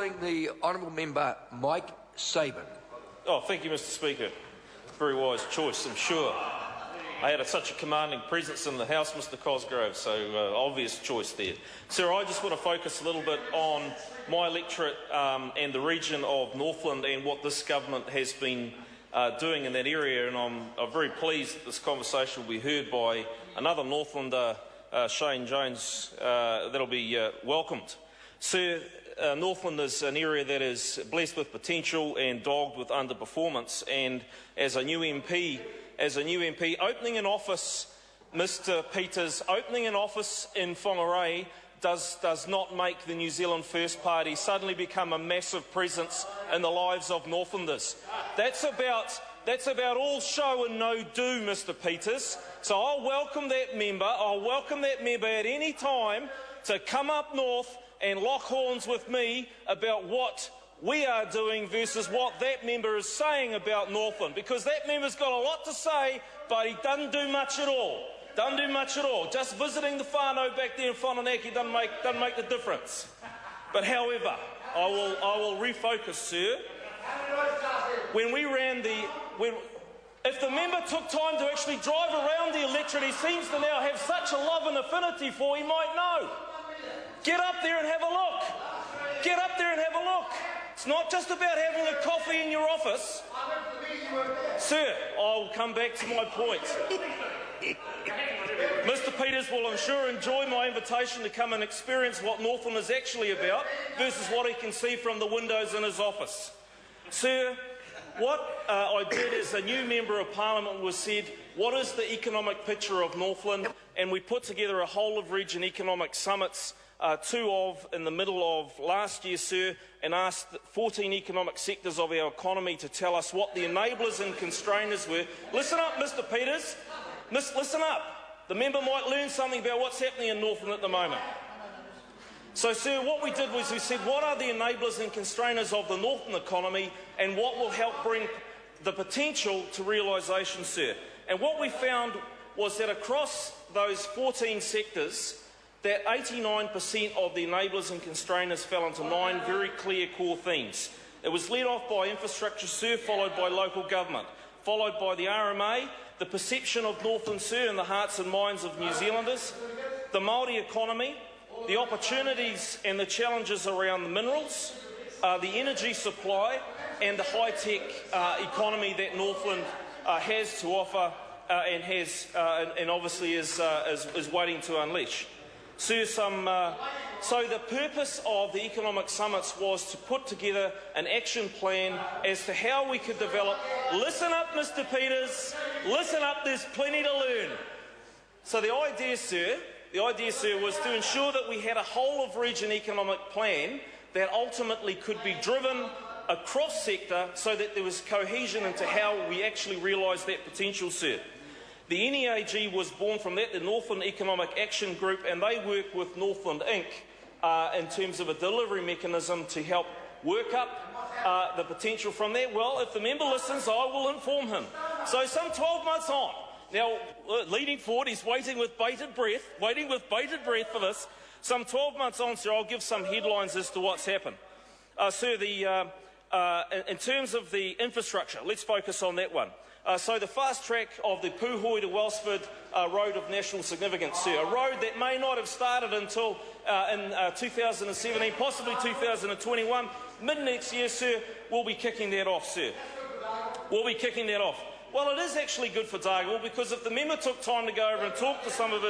calling the honourable member Mike Sabin. Oh, thank you, Mr. Speaker. Very wise choice, I'm sure. I had such a commanding presence in the House, Mr. Cosgrove, so obvious choice there. Sir, I just want to focus a little bit on my electorate and the region of Northland and what this government has been doing in that area, and I'm very pleased that this conversation will be heard by another Northlander, Shane Jones, that'll be welcomed. Sir, Northland is an area that is blessed with potential and dogged with underperformance, and as a new MP, opening an office, Mr. Peters, opening an office in Whangarei does not make the New Zealand First Party suddenly become a massive presence in the lives of Northlanders. That's about all show and no do, Mr. Peters. So I'll welcome that member. I'll welcome that member at any time to come up north and lock horns with me about what we are doing versus what that member is saying about Northland, because that member's got a lot to say, but he doesn't do much at all. Just visiting the whānau back there in Whananaki doesn't make the difference. But however, I will refocus, sir. If the member took time to actually drive around the electorate he seems to now have such a love and affinity for, he might know. Get up there and have a look. It's not just about having a coffee in your office. Sir, I'll come back to my point. Mr. Peters will, I'm sure, enjoy my invitation to come and experience what Northland is actually about versus what he can see from the windows in his office. Sir, what I did as a new Member of Parliament was said, what is the economic picture of Northland? And we put together a whole-of-region economic summits, in the middle of last year, sir, and asked 14 economic sectors of our economy to tell us what the enablers and constrainers were. Listen up, Mr. Peters. Listen up. The member might learn something about what's happening in Northland at the moment. So, sir, what we did was we said, what are the enablers and constrainers of the Northland economy and what will help bring the potential to realisation, sir? And what we found was that across those 14 sectors, that 89% of the enablers and constrainers fell into 9 very clear core themes. It was led off by infrastructure, sir, followed by local government, followed by the RMA, the perception of Northland, sir, in the hearts and minds of New Zealanders, the Māori economy, the opportunities and the challenges around the minerals, the energy supply and the high-tech economy that Northland has to offer and obviously is waiting to unleash. Sir, so the purpose of the economic summits was to put together an action plan as to how we could develop. Listen up, Mr. Peters. Listen up, there's plenty to learn. So the idea, sir, was to ensure that we had a whole-of-region economic plan that ultimately could be driven across sector so that there was cohesion into how we actually realise that potential, sir. The NEAG was born from that, the Northland Economic Action Group, and they work with Northland Inc. In terms of a delivery mechanism to help work up the potential from there. Well, if the member listens, I will inform him. So some 12 months on. Now, leading forward, he's waiting with bated breath for this. Some 12 months on, sir, I'll give some headlines as to what's happened. Sir, in terms of the infrastructure, let's focus on that one. So the fast track of the Puhoi to Wellsford road of national significance, sir, a road that may not have started until in 2017, possibly 2021. Mid-next year, sir, we'll be kicking that off, sir. Well, it is actually good for Dargaville, because if the member took time to go over and talk to some of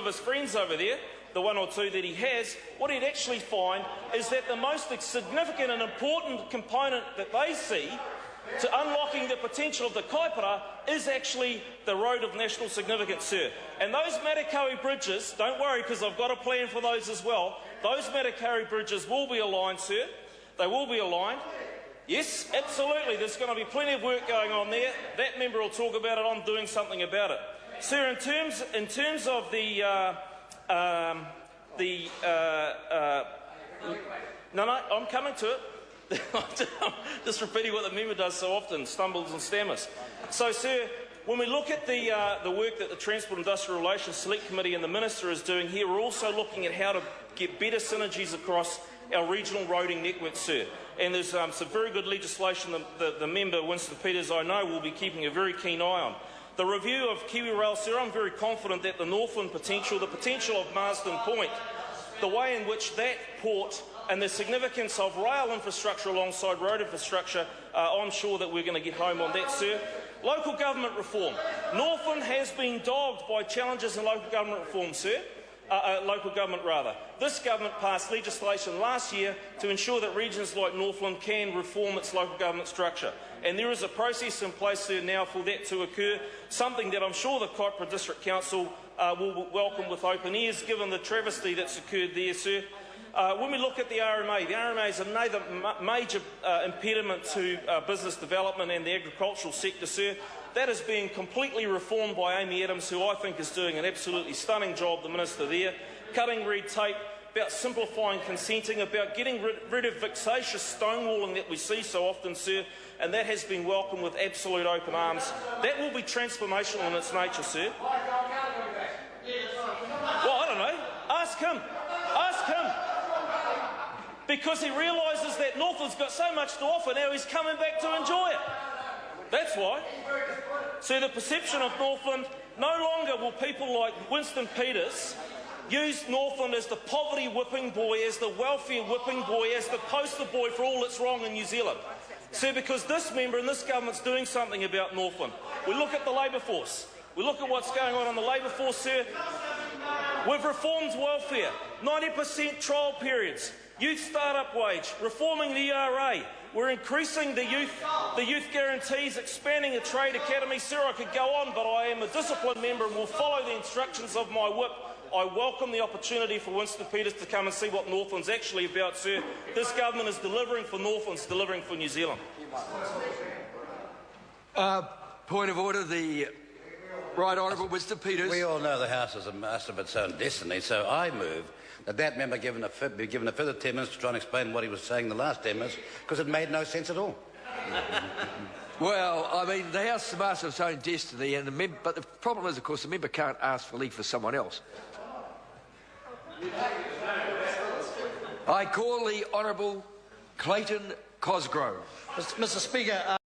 his friends over there, the one or two that he has, what he'd actually find is that the most significant and important component that they see to unlocking the potential of the kaipara is actually the road of national significance, sir. And those Matakawi bridges, don't worry, because I've got a plan for those as well, those Matakawi bridges will be aligned, sir. They will be aligned. Yes, absolutely, there's going to be plenty of work going on there. That member will talk about it, I'm doing something about it. Sir, in terms of no, I'm coming to it. Just repeating what the member does so often, stumbles and stammers. So, sir, when we look at the work that the Transport Industrial Relations Select Committee and the Minister is doing here, we're also looking at how to get better synergies across our regional roading network, sir. And there's some very good legislation that the member, Winston Peters, I know, will be keeping a very keen eye on. The review of Kiwi Rail, sir, I'm very confident that the Northland potential, the potential of Marsden Point, the way in which that port and the significance of rail infrastructure alongside road infrastructure, I'm sure that we're going to get home on that, sir. Local government reform. Northland has been dogged by challenges in local government reform, sir. This government passed legislation last year to ensure that regions like Northland can reform its local government structure. And there is a process in place there now for that to occur, something that I'm sure the Kaipara District Council will welcome with open ears, given the travesty that's occurred there, sir. When we look at the RMA is another major impediment to business development and the agricultural sector, sir. That is being completely reformed by Amy Adams, who I think is doing an absolutely stunning job, the Minister there, cutting red tape, about simplifying consenting, about getting rid of vexatious stonewalling that we see so often, sir, and that has been welcomed with absolute open arms. That will be transformational in its nature, sir. Well, I don't know. Ask him. Ask him. Because he realises that Northland's got so much to offer now, he's coming back to enjoy it. That's why. So the perception of Northland, no longer will people like Winston Peters use Northland as the poverty whipping boy, as the welfare whipping boy, as the poster boy for all that's wrong in New Zealand. So because this member and this government's doing something about Northland. We look at the labour force. We look at what's going on in the labour force, sir. We've reformed welfare, 90% trial periods, youth start-up wage, reforming the ERA. We're increasing the youth guarantees, expanding the trade academy. Sir, I could go on, but I am a disciplined member and will follow the instructions of my whip. I welcome the opportunity for Winston Peters to come and see what Northland's actually about, sir. This government is delivering for Northland's delivering for New Zealand. Point of order, the Right Honourable Winston Peters. We all know the House is a master of its own destiny, so I move that that member be given a further 10 minutes to try and explain what he was saying the last 10 minutes, because it made no sense at all. Well, I mean, the House is the master of its own destiny, and but the problem is, of course, the member can't ask for leave for someone else. I call the Honourable Clayton Cosgrove. Mr. Speaker.